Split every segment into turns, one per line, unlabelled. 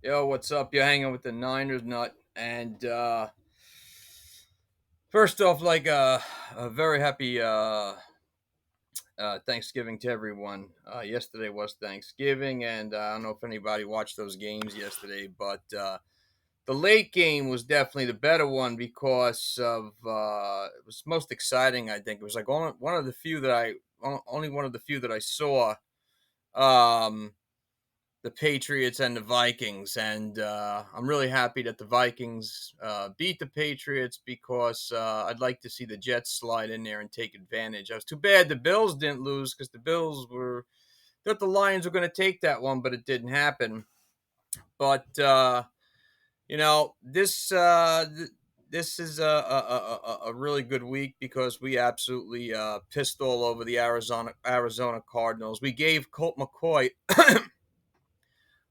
Yo, what's up? You're hanging with the Niners nut. And first off, a very happy Thanksgiving to everyone. Yesterday was Thanksgiving, and I don't know if anybody watched those games yesterday, but the late game was definitely the better one because of it was most exciting. I think it was like one of the few that only one of the few that I saw. Um, the Patriots and the Vikings, and I'm really happy that the Vikings beat the Patriots because I'd like to see the Jets slide in there and take advantage. It was too bad the Bills didn't lose because the Bills were thought the Lions were going to take that one, but it didn't happen. But this is a really good week because we absolutely pissed all over the Arizona Cardinals. We gave Colt McCoy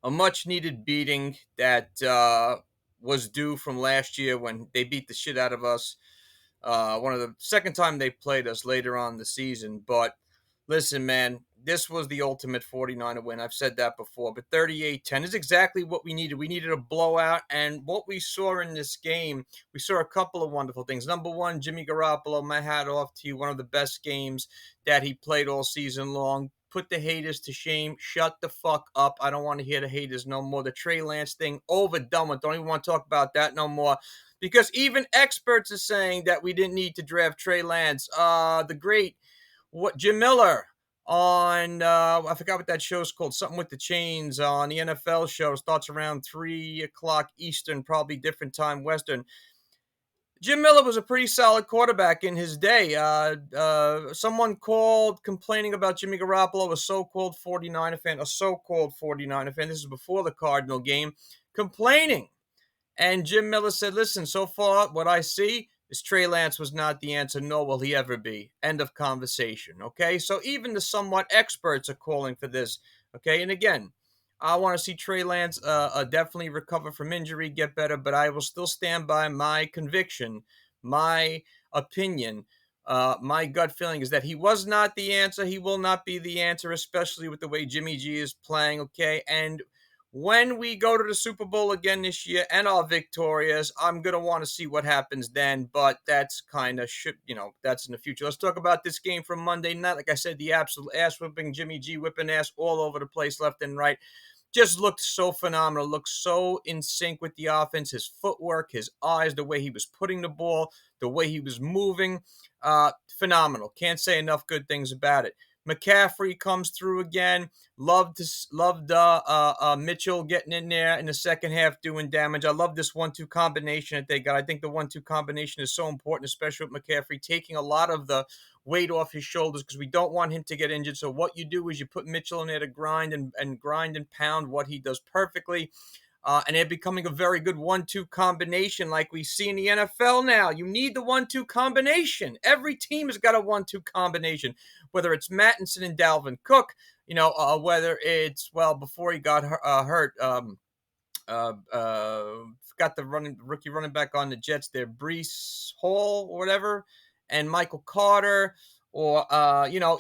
a much needed beating that was due from last year when they beat the shit out of us. One of the second time they played us later on in the season. But listen, man, this was the ultimate 49er win. I've said that before, but 38-10 is exactly what we needed. We needed a blowout, and what we saw in this game, we saw a couple of wonderful things. Number one, Jimmy Garoppolo, my hat off to you, one of the best games that he played all season long. Put the haters to shame. Shut the fuck up. I don't want to hear the haters no more. The Trey Lance thing, overdone with. Don't even want to talk about that no more because even experts are saying that we didn't need to draft Trey Lance. The great Jim Miller on I forgot what that show's called, something with the chains on the NFL show. Starts around 3 o'clock Eastern, probably different time Western. Jim Miller was a pretty solid quarterback in his day. Someone called complaining about Jimmy Garoppolo, a so-called 49er fan. This is before the Cardinal game, complaining. And Jim Miller said, listen, so far what I see is Trey Lance was not the answer, nor will he ever be. End of conversation, okay? So even the somewhat experts are calling for this, okay? And again, I want to see Trey Lance definitely recover from injury, get better, but I will still stand by my conviction, my opinion, my gut feeling is that he was not the answer. He will not be the answer, especially with the way Jimmy G is playing, okay? And when we go to the Super Bowl again this year and are victorious, I'm going to want to see what happens then, but that's kind of that's in the future. Let's talk about this game from Monday night. Like I said, the absolute ass whipping, Jimmy G whipping ass all over the place, left and right. Just looked so phenomenal, looked so in sync with the offense, his footwork, his eyes, the way he was putting the ball, the way he was moving. Phenomenal. Can't say enough good things about it. McCaffrey comes through again. Loved Mitchell getting in there in the second half doing damage. I love this 1-2 combination that they got. I think the 1-2 combination is so important, especially with McCaffrey taking a lot of the weight off his shoulders because we don't want him to get injured. So what you do is you put Mitchell in there to grind and grind and pound what he does perfectly. And they're becoming a very good 1-2 combination like we see in the NFL now. You need the 1-2 combination. Every team has got a 1-2 combination, whether it's Mattinson and Dalvin Cook, whether it's, before he got hurt, got the rookie running back on the Jets there, Breece Hall or whatever, and Michael Carter, or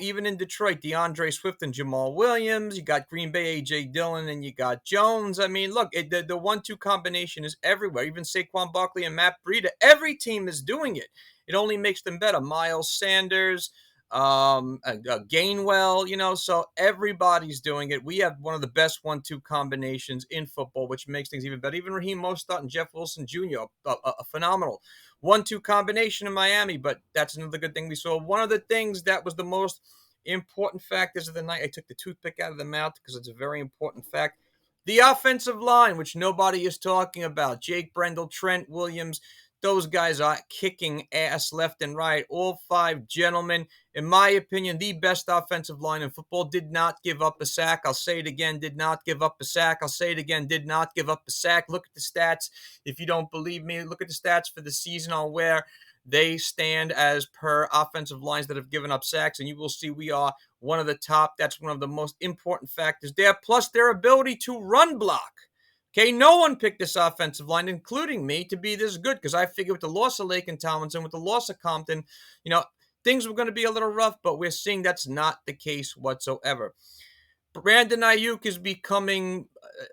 even in Detroit, DeAndre Swift and Jamal Williams. You got Green Bay, AJ Dillon, and you got Jones. I mean, look, the 1-2 combination is everywhere. Even Saquon Barkley and Matt Breida, every team is doing it. It only makes them better. Miles Sanders, Gainwell, so everybody's doing it. We have one of the best 1-2 combinations in football, which makes things even better. Even Raheem Mostert and Jeff Wilson Jr., a phenomenal 1-2 combination in Miami, but that's another good thing we saw. One of the things that was the most important factors of the night, I took the toothpick out of the mouth because it's a very important fact. The offensive line, which nobody is talking about. Jake Brendel, Trent Williams, those guys are kicking ass left and right. All five gentlemen, in my opinion, the best offensive line in football, did not give up a sack. I'll say it again, did not give up a sack. I'll say it again, did not give up a sack. Look at the stats. If you don't believe me, look at the stats for the season on where they stand as per offensive lines that have given up sacks, and you will see we are one of the top. That's one of the most important factors there, plus their ability to run block. Okay, no one picked this offensive line, including me, to be this good because I figured with the loss of Lake and Tomlinson, with the loss of Compton, things were going to be a little rough, but we're seeing that's not the case whatsoever. Brandon Ayuk is becoming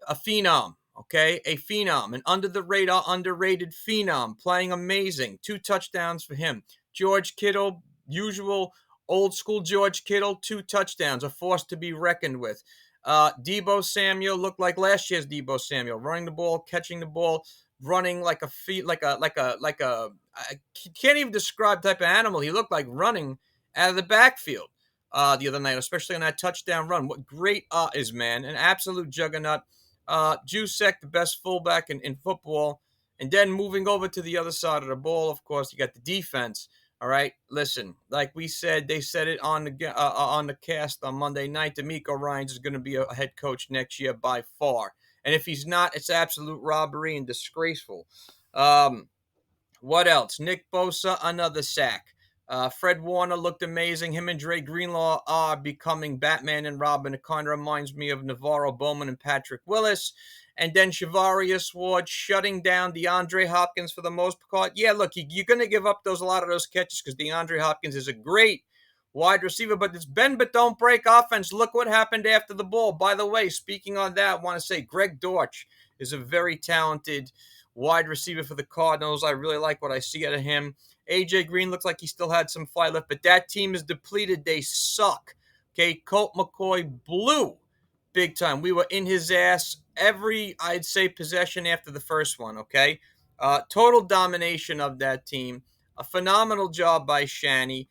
a phenom. Okay, a phenom, an under the radar, underrated phenom, playing amazing. 2 touchdowns for him. George Kittle, usual old school George Kittle, 2 touchdowns, a force to be reckoned with. Deebo looked like last year's Deebo, running the ball, catching the ball, running like a feet, I can't even describe the type of animal he looked like running out of the backfield the other night, especially on that touchdown run. What great is, man, an absolute juggernaut. Jusek, the best fullback in football. And then moving over to the other side of the ball, of course, you got the defense. All right, listen, like we said, they said it on the cast on Monday night. DeMeco Ryans is going to be a head coach next year by far. And if he's not, it's absolute robbery and disgraceful. What else? Nickbosa, another sack. Fred Warner looked amazing. Him and Dre Greenlaw are becoming Batman and Robin. It kind of reminds me of Navarro Bowman and Patrick Willis. And then Shavarius Ward shutting down DeAndre Hopkins for the most part. Yeah, look, you're going to give up a lot of those catches because DeAndre Hopkins is a great wide receiver, but it's bend but don't break offense. Look what happened after the ball. By the way, speaking on that, I want to say Greg Dortch is a very talented wide receiver for the Cardinals. I really like what I see out of him. AJ Green looks like he still had some fight left, but that team is depleted. They suck. Okay, Colt McCoy blew big time. We were in his ass every, I'd say, possession after the first one, okay? Total domination of that team. A phenomenal job by Shanny.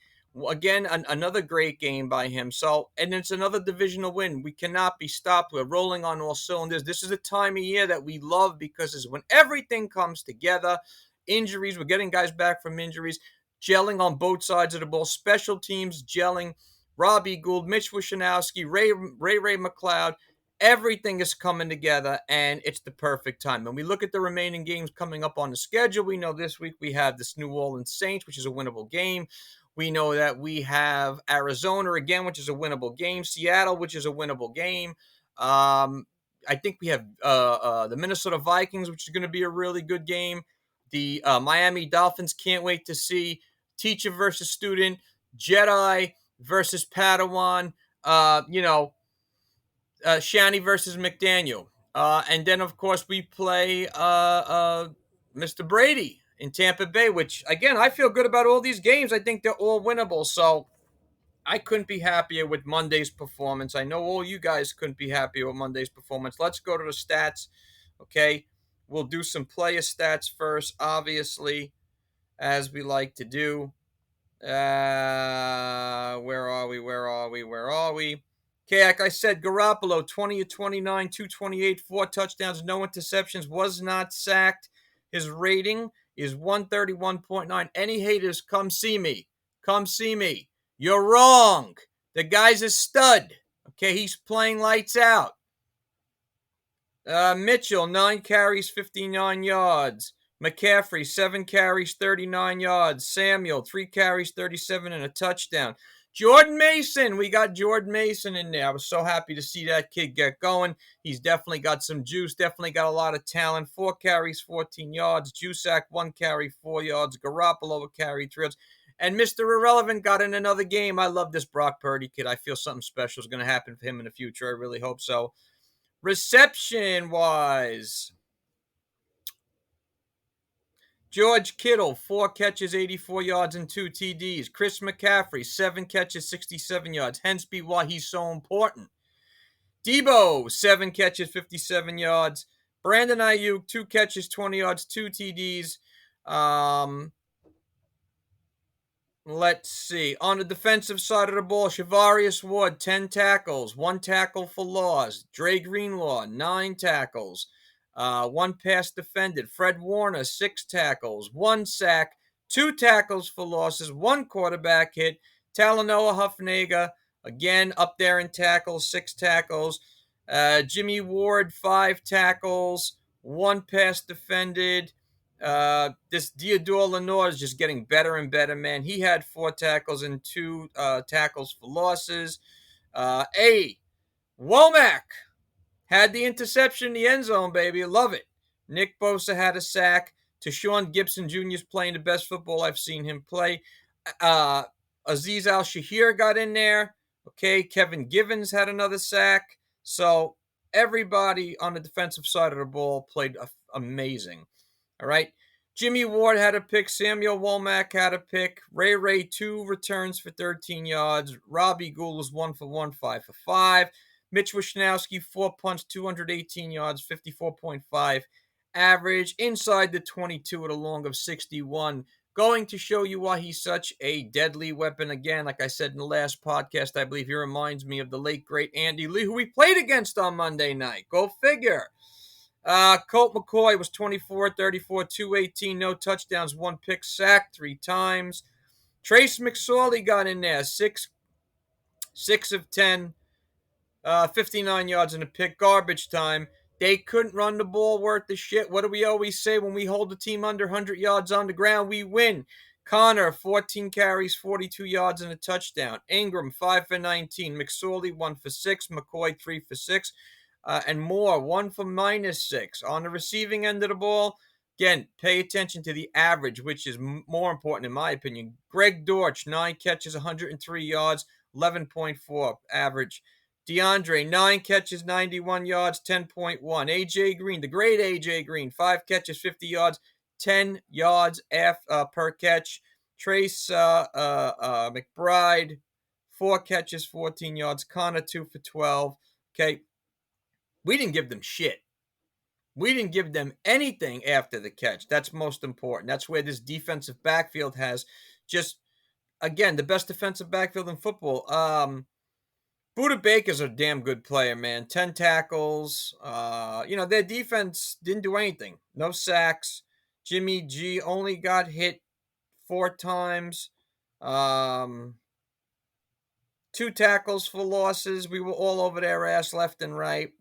Again, another great game by him. So, and it's another divisional win. We cannot be stopped. We're rolling on all cylinders. This is a time of year that we love because it's when everything comes together. Injuries, we're getting guys back from injuries, gelling on both sides of the ball. Special teams gelling. Robbie Gould, Mitch Wishnowsky, Ray McLeod. Everything is coming together, and it's the perfect time. When we look at the remaining games coming up on the schedule, we know this week we have this New Orleans Saints, which is a winnable game. We know that we have Arizona again, which is a winnable game. Seattle, which is a winnable game. I think we have the Minnesota Vikings, which is going to be a really good game. The Miami Dolphins, can't wait to see. Teacher versus student. Jedi versus Padawan. Shanny versus McDaniel. And then, of course, we play Mr. Brady in Tampa Bay, which, again, I feel good about all these games. I think they're all winnable. So I couldn't be happier with Monday's performance. I know all you guys couldn't be happier with Monday's performance. Let's go to the stats, okay? We'll do some player stats first, obviously, as we like to do. Where are we? Okay, like I said, Garoppolo, 20 of 29, 228, 4 touchdowns, no interceptions, was not sacked. His rating is 131.9. Any haters, come see me. Come see me. You're wrong. The guy's a stud. Okay, he's playing lights out. Mitchell, 9 carries, 59 yards. McCaffrey, 7 carries, 39 yards. Samuel, 3 carries, 37 and a touchdown. Jordan Mason, we got Jordan Mason in there. I was so happy to see that kid get going. He's definitely got some juice, definitely got a lot of talent. 4 carries, 14 yards. Juszak, 1 carry, 4 yards. Garoppolo, a carry, 3 yards. And Mr. Irrelevant got in another game. I love this Brock Purdy kid. I feel something special is going to happen for him in the future. I really hope so. Reception-wise, George Kittle, 4 catches, 84 yards, and 2 TDs. Chris McCaffrey, 7 catches, 67 yards. Hence be why he's so important. Deebo, 7 catches, 57 yards. Brandon Ayuk, 2 catches, 20 yards, 2 TDs. Let's see. On the defensive side of the ball, Shavarius Ward, 10 tackles, 1 tackle for loss. Dre Greenlaw, 9 tackles, 1 pass defended. Fred Warner, 6 tackles, 1 sack, 2 tackles for losses, 1 quarterback hit. Talanoa Hufnagel, again, up there in tackles, 6 tackles. Jimmy Ward, 5 tackles, 1 pass defended. This Theodore Lenoir is just getting better and better, man. He had 4 tackles and 2 tackles for losses. Womack had the interception in the end zone, baby. Love it. Nick Bosa had a sack. Tashawn Gibson Jr. is playing the best football I've seen him play. Azeez Al-Shahir got in there. Okay, Kevin Givens had another sack. So Everybody on the defensive side of the ball played amazing. All right. Jimmy Ward had a pick. Samuel Womack had a pick. Ray, 2 returns for 13 yards. Robbie Gould was 1 for 1, 5 for 5. Mitch Wishnowski, 4 punts, 218 yards, 54.5 average. Inside the 22 at a long of 61. Going to show you why he's such a deadly weapon. Again, like I said in the last podcast, I believe he reminds me of the late, great Andy Lee, who we played against on Monday night. Go figure. Colt McCoy was 24, 34, 218, no touchdowns, 1 pick, sacked 3 times. Trace McSorley got in there, 6 of 10, 59 yards and a pick, garbage time. They couldn't run the ball worth the shit. What do we always say when we hold the team under 100 yards on the ground? We win. Connor, 14 carries, 42 yards and a touchdown. Ingram, 5 for 19. McSorley, 1 for 6. McCoy, 3 for 6. And Moore, 1 for -6. On the receiving end of the ball, again, pay attention to the average, which is more important in my opinion. Greg Dortch, 9 catches, 103 yards, 11.4 average. DeAndre, 9 catches, 91 yards, 10.1. AJ Green, the great AJ Green, 5 catches, 50 yards, 10 yards per catch. Trace McBride, 4 catches, 14 yards. Connor, 2 for 12. Okay. We didn't give them shit. We didn't give them anything after the catch. That's most important. That's where this defensive backfield has just, again, the best defensive backfield in football. Buda Baker's a damn good player, man. 10 tackles. Their defense didn't do anything. No sacks. Jimmy G only got hit 4 times. 2 tackles for losses. We were all over their ass left and right.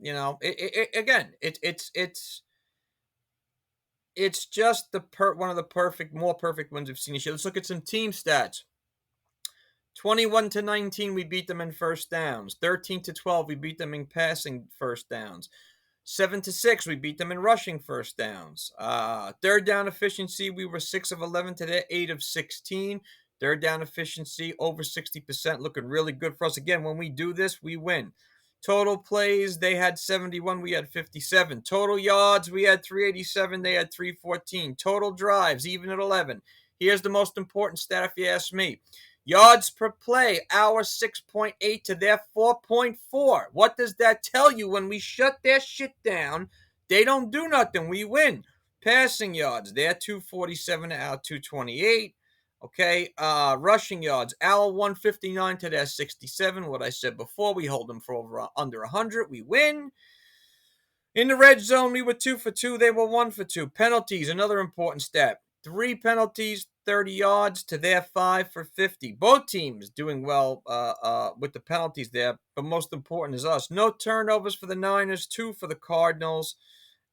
It's just one of the more perfect ones we've seen this year. Let's look at some team stats. 21-19, we beat them in first downs. 13-12, we beat them in passing first downs. 7-6, we beat them in rushing first downs. Third down efficiency, we were 6 of 11 to their 8 of 16. Third down efficiency, over 60%, looking really good for us. Again, when we do this, we win. Total plays, they had 71, we had 57. Total yards, we had 387, they had 314. Total drives, even at 11. Here's the most important stat if you ask me. Yards per play, our 6.8 to their 4.4. What does that tell you? When we shut their shit down, they don't do nothing. We win. Passing yards, they're 247 to our 228. Okay, rushing yards, our 159 to their 67. What I said before, we hold them for under 100. We win. In the red zone, we were 2 for 2. They were 1 for 2. Penalties, another important stat. 3 penalties, 30 yards to their 5 for 50. Both teams doing well with the penalties there, but most important is us. No turnovers for the Niners, 2 for the Cardinals.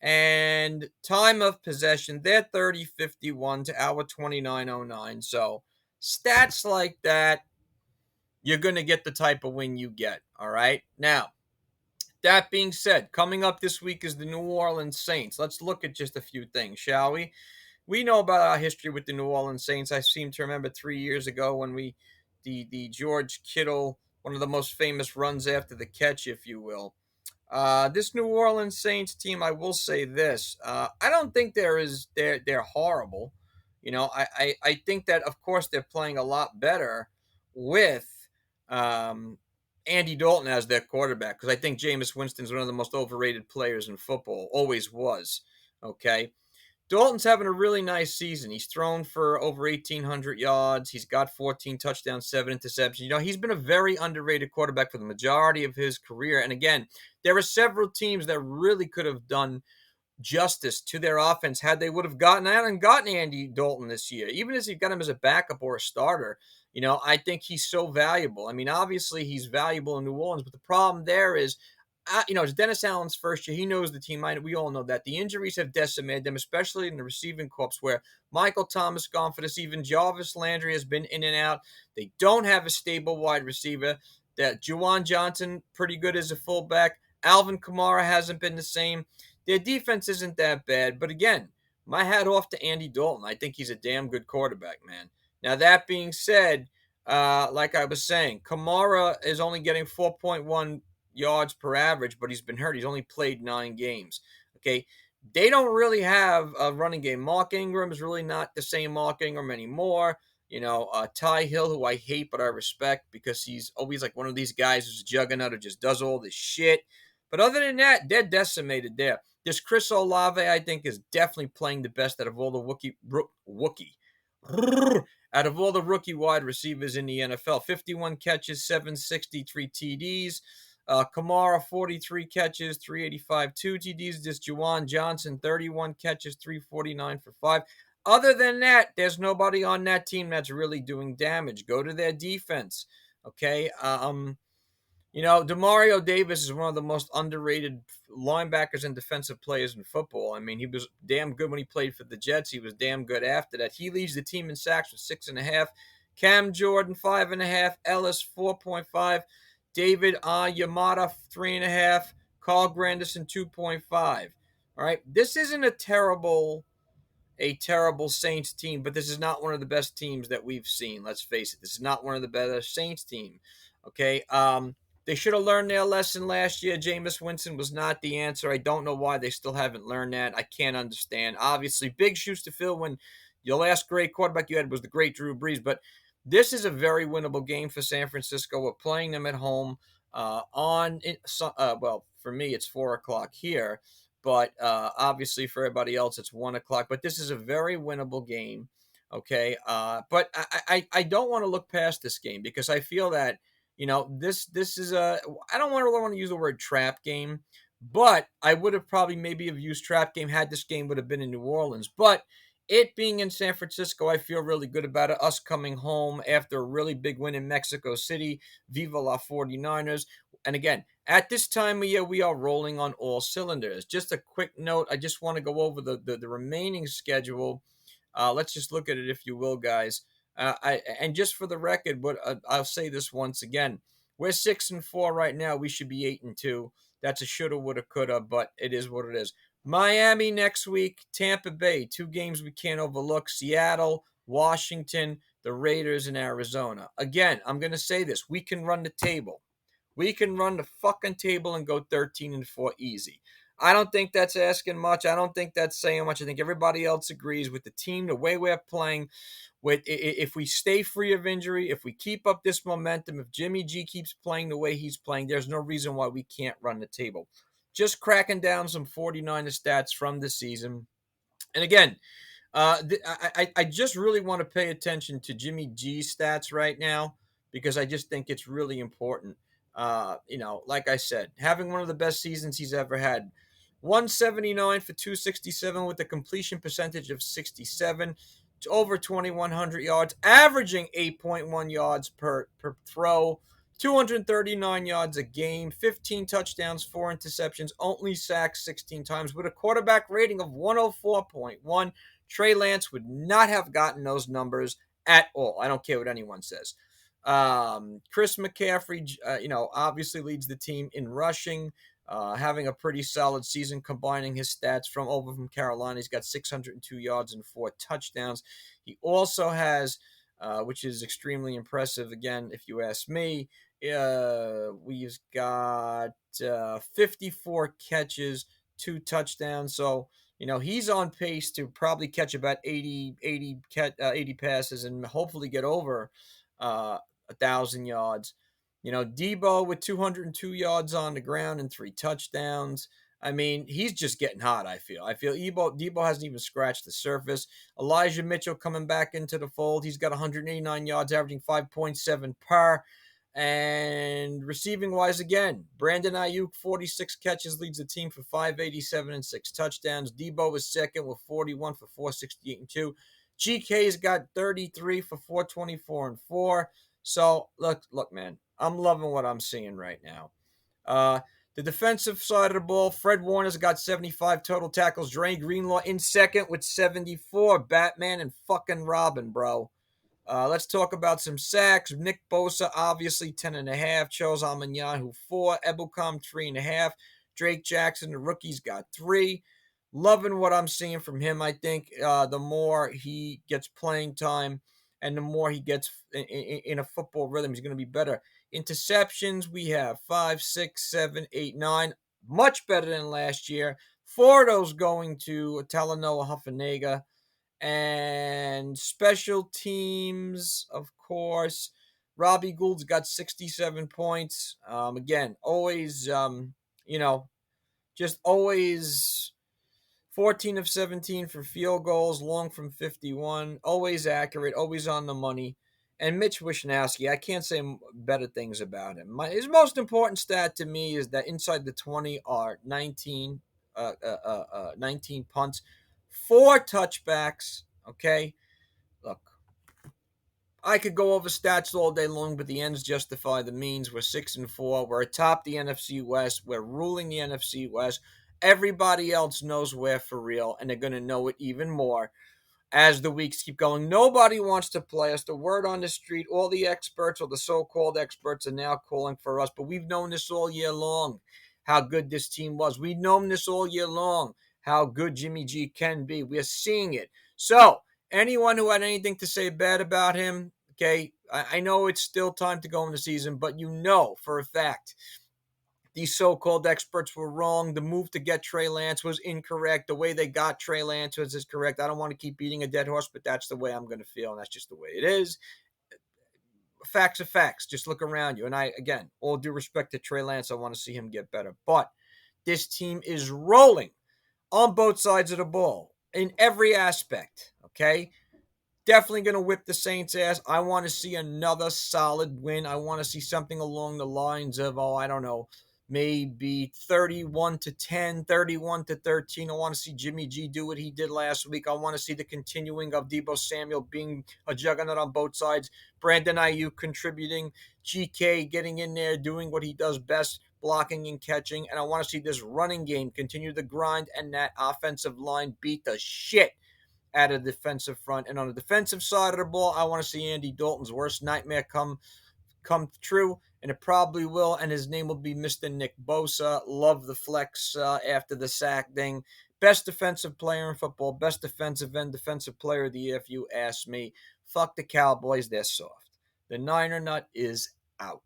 And time of possession, they're 30-51 to our 29-09. So stats like that, you're going to get the type of win you get, all right? Now, that being said, coming up this week is the New Orleans Saints. Let's look at just a few things, shall we? We know about our history with the New Orleans Saints. I seem to remember 3 years ago when the George Kittle, one of the most famous runs after the catch, if you will. This New Orleans Saints team, I will say this. I don't think they're horrible. I think that, of course, they're playing a lot better with Andy Dalton as their quarterback, because I think Jameis Winston's one of the most overrated players in football, always was, okay? Dalton's having a really nice season. He's thrown for over 1,800 yards. He's got 14 touchdowns, 7 interceptions. He's been a very underrated quarterback for the majority of his career. And again, there are several teams that really could have done justice to their offense had they would have gotten Andy Dalton this year. Even if you got him as a backup or a starter, I think he's so valuable. I mean, obviously he's valuable in New Orleans, but the problem there is, it's Dennis Allen's first year. He knows the team. We all know that. The injuries have decimated them, especially in the receiving corps, where Michael Thomas gone for the season. Jarvis Landry has been in and out. They don't have a stable wide receiver. That Juwan Johnson, pretty good as a fullback. Alvin Kamara hasn't been the same. Their defense isn't that bad. But again, my hat off to Andy Dalton. I think he's a damn good quarterback, man. Now, that being said, like I was saying, Kamara is only getting 4.1 yards per average, but he's been hurt. He's only played 9 games. Okay. They don't really have a running game. Mark Ingram is really not the same Mark Ingram anymore. Ty Hill, who I hate but I respect because he's always like one of these guys who's a juggernaut who just does all this shit. But other than that, they're decimated there. This Chris Olave, I think, is definitely playing the best out of all the out of all the rookie wide receivers in the NFL. 51 catches, 763 TDs. Kamara, 43 catches, 385, 2 TDs. This Juwan Johnson, 31 catches, 349 for 5. Other than that, there's nobody on that team that's really doing damage. Go to their defense, okay? Demario Davis is one of the most underrated linebackers and defensive players in football. I mean, he was damn good when he played for the Jets. He was damn good after that. He leads the team in sacks with 6.5. Cam Jordan, 5.5. Ellis, 4.5. David Yamada, 3.5. Carl Granderson, 2.5. All right. This isn't a terrible Saints team, but this is not one of the best teams that we've seen. Let's face it. This is not one of the better Saints team. Okay. They should have learned their lesson last year. Jameis Winston was not the answer. I don't know why they still haven't learned that. I can't understand. Obviously, big shoes to fill when your last great quarterback you had was the great Drew Brees. But this is a very winnable game for San Francisco. We're playing them at home for me, it's 4 o'clock here. But obviously for everybody else, it's 1 o'clock. But this is a very winnable game. Okay. But I don't want to look past this game because I feel that this is I don't really want to use the word trap game, but I would have probably maybe have used trap game had this game would have been in New Orleans. But it being in San Francisco, I feel really good about it. Us coming home after a really big win in Mexico City. Viva la 49ers. And again, at this time of year, we are rolling on all cylinders. Just a quick note. I just want to go over the remaining schedule. Let's just look at it, if you will, guys. And just for the record, but I'll say this once again: we're 6-4 right now. We should be 8-2. That's a shoulda, woulda, coulda, but it is what it is. Miami next week, Tampa Bay, 2 games we can't overlook. Seattle, Washington, the Raiders, and Arizona. Again, I'm going to say this: we can run the table. We can run the fucking table and go 13-4 easy. I don't think that's asking much. I don't think that's saying much. I think everybody else agrees with the team, the way we're playing. If we stay free of injury, if we keep up this momentum, if Jimmy G keeps playing the way he's playing, there's no reason why we can't run the table. Just cracking down some 49er stats from the season. And again, I just really want to pay attention to Jimmy G's stats right now because I just think it's really important. Like I said, having one of the best seasons he's ever had. 179 for 267 with a completion percentage of 67. Over 2,100 yards, averaging 8.1 yards per throw. 239 yards a game, 15 touchdowns, 4 interceptions, only sacked 16 times with a quarterback rating of 104.1. Trey Lance would not have gotten those numbers at all. I don't care what anyone says. Chris McCaffrey, obviously leads the team in rushing, having a pretty solid season, combining his stats from Carolina. He's got 602 yards and 4 touchdowns. He also has, which is extremely impressive, again, if you ask me, we've got 54 catches, 2 touchdowns. So, he's on pace to probably catch about 80 passes and hopefully get over 1,000 yards. Deebo with 202 yards on the ground and 3 touchdowns. I mean, he's just getting hot, I feel. Deebo hasn't even scratched the surface. Elijah Mitchell coming back into the fold. He's got 189 yards, averaging 5.7 per. And receiving-wise, again, Brandon Ayuk, 46 catches, leads the team for 587 and 6 touchdowns. Deebo is second with 41 for 468 and 2. GK's got 33 for 424 and 4. So, look, man, I'm loving what I'm seeing right now. The defensive side of the ball, Fred Warner's got 75 total tackles. Dre Greenlaw in second with 74. Batman and fucking Robin, bro. Let's talk about some sacks. Nick Bosa, obviously, 10.5. Charles Amanyahu, 4. Ebukam, 3.5. Drake Jackson, the rookie's got 3. Loving what I'm seeing from him. I think the more he gets playing time and the more he gets in a football rhythm, he's going to be better. Interceptions, we have 5, 6, 7, 8, 9. Much better than last year. 4 of those going to Talanoa Huffenega. And special teams, of course, Robbie Gould's got 67 points. Again, always, just always 14 of 17 for field goals, long from 51, always accurate, always on the money. And Mitch Wishnowsky, I can't say better things about him. His most important stat to me is that inside the 20 are 19 punts, 4 touchbacks. Okay, look, I could go over stats all day long, but the ends justify the means. We're 6-4. We're atop the NFC West. We're ruling the NFC West. Everybody else knows we're for real, and they're going to know it even more as the weeks keep going. Nobody wants to play us. The word on the street, all the experts or the so-called experts are now calling for us, but we've known this all year long, how good this team was. We've known this all year long, how good Jimmy G can be. We're seeing it. So, anyone who had anything to say bad about him, okay, I know it's still time to go in the season, but you know for a fact these so-called experts were wrong. The move to get Trey Lance was incorrect. The way they got Trey Lance is correct. I don't want to keep beating a dead horse, but that's the way I'm going to feel, and that's just the way it is. Facts are facts. Just look around you. And again, all due respect to Trey Lance, I want to see him get better. But this team is rolling on both sides of the ball in every aspect, okay? Definitely going to whip the Saints' ass. I want to see another solid win. I want to see something along the lines of, I don't know, maybe 31-10, 31-13. I want to see Jimmy G do what he did last week. I want to see the continuing of Deebosamuel being a juggernaut on both sides. Brandon Ayuk contributing. GK getting in there, doing what he does best, blocking and catching. And I want to see this running game continue to grind and that offensive line beat the shit at a defensive front. And on the defensive side of the ball, I want to see Andy Dalton's worst nightmare come true, and it probably will, and his name will be Mr. Nickbosa. Love the flex after the sack thing. Best defensive player in football, best defensive end, defensive player of the year, if you ask me. Fuck the Cowboys, they're soft. The Niner Nut is out.